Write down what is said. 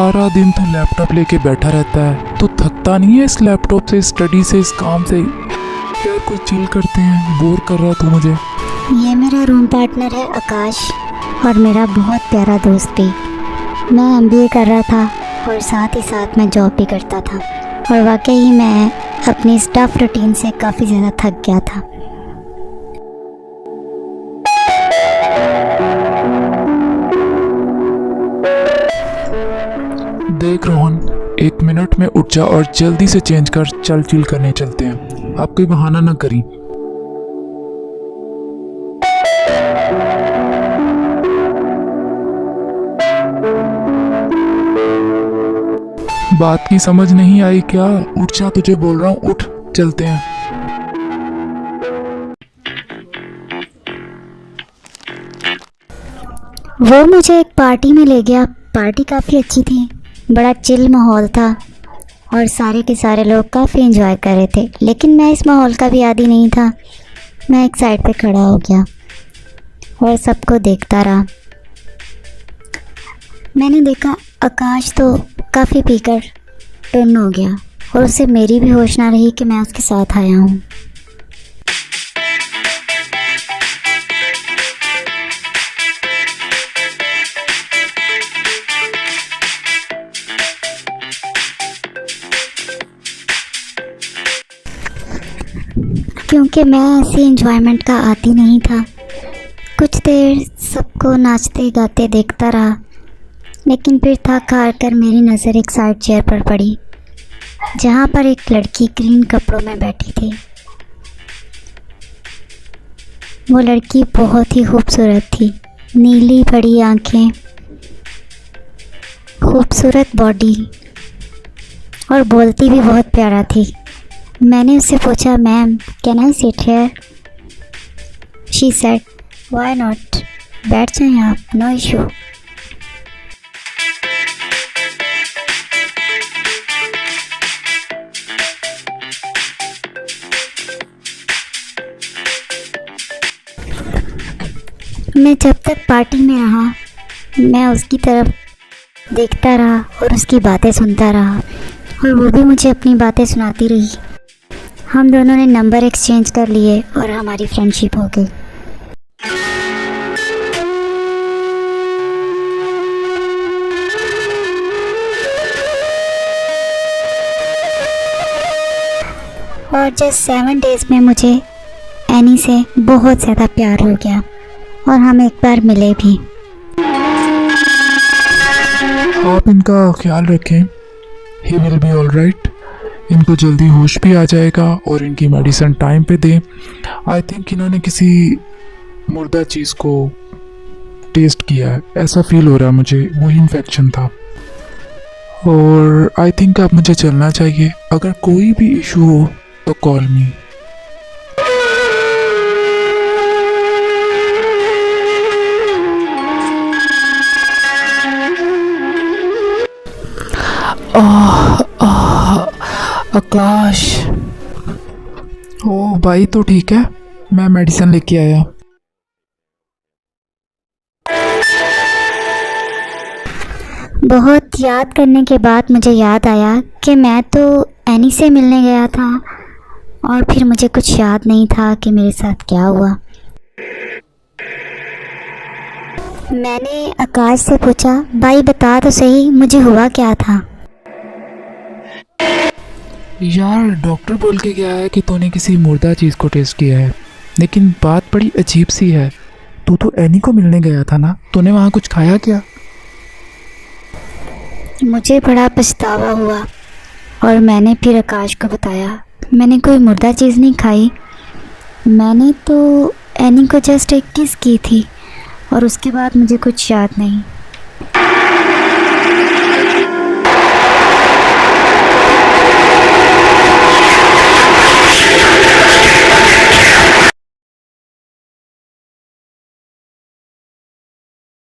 सारा दिन तो लैपटॉप लेके बैठा रहता है, तो थकता नहीं है इस लैपटॉप से, स्टडी से, इस काम से? यार कुछ चिल करते हैं, बोर कर रहा तू मुझे। ये मेरा रूम पार्टनर है आकाश, और मेरा बहुत प्यारा दोस्त भी। मैं एमबीए कर रहा था और साथ ही साथ मैं जॉब भी करता था, और वाकई मैं अपनी स्टफ रूटीन से काफ़ी ज़्यादा थक गया था। देख रोहन, 1 मिनट में उठ जा और जल्दी से चेंज कर, चल चिल करने चलते हैं। आप कोई बहाना ना करी। बात की समझ नहीं आई क्या? उठ जा, तुझे बोल रहा हूँ, उठ, चलते हैं। वो मुझे एक पार्टी में ले गया। पार्टी काफ़ी अच्छी थी, बड़ा चिल माहौल था और सारे के सारे लोग काफ़ी एंजॉय कर रहे थे। लेकिन मैं इस माहौल का भी आदी नहीं था। मैं एक साइड पे खड़ा हो गया और सबको देखता रहा। मैंने देखा आकाश तो काफ़ी पीकर टुन्न हो गया और उसे मेरी भी होश ना रही कि मैं उसके साथ आया हूँ। क्योंकि मैं ऐसी एंजॉयमेंट का आदी नहीं था। कुछ देर सबको नाचते गाते देखता रहा, लेकिन फिर थक हार कर मेरी नज़र एक साइड चेयर पर पड़ी, जहाँ पर एक लड़की ग्रीन कपड़ों में बैठी थी। वो लड़की बहुत ही खूबसूरत थी, नीली बड़ी आंखें, खूबसूरत बॉडी और बोलती भी बहुत प्यारा थी। मैंने उससे पूछा, ma'am can I sit here? She said, why not, बैठ जाएं आप, नो इशू। मैं जब तक पार्टी में रहा, मैं उसकी तरफ देखता रहा और उसकी बातें सुनता रहा, और वो भी मुझे अपनी बातें सुनाती रही। हम दोनों ने नंबर एक्सचेंज कर लिए और हमारी फ्रेंडशिप हो गई। और जस्ट 7 डेज़ में मुझे एनी से बहुत ज़्यादा प्यार हो गया और हम एक बार मिले भी। आप इनका ख्याल रखें, he will be all right. इनको जल्दी होश भी आ जाएगा और इनकी मेडिसिन टाइम पे दें। आई थिंक इन्होंने किसी मुर्दा चीज़ को टेस्ट किया है, ऐसा फील हो रहा है मुझे, वही इन्फेक्शन था। और आई थिंक अब मुझे चलना चाहिए। अगर कोई भी इशू हो तो कॉल मी। आकाश, ओ भाई तो ठीक है, मैं मेडिसिन लेके आया। बहुत याद करने के बाद मुझे याद आया कि मैं तो एनी से मिलने गया था और फिर मुझे कुछ याद नहीं था कि मेरे साथ क्या हुआ। मैंने आकाश से पूछा, भाई बता तो सही मुझे हुआ क्या था? यार डॉक्टर बोल के गया है कि तूने किसी मुर्दा चीज़ को टेस्ट किया है, लेकिन बात बड़ी अजीब सी है। तू तो एनी को मिलने गया था ना, तूने वहाँ कुछ खाया क्या? मुझे बड़ा पछतावा हुआ और मैंने फिर आकाश को बताया, मैंने कोई मुर्दा चीज़ नहीं खाई, मैंने तो एनी को जस्ट एक किस की थी और उसके बाद मुझे कुछ याद नहीं।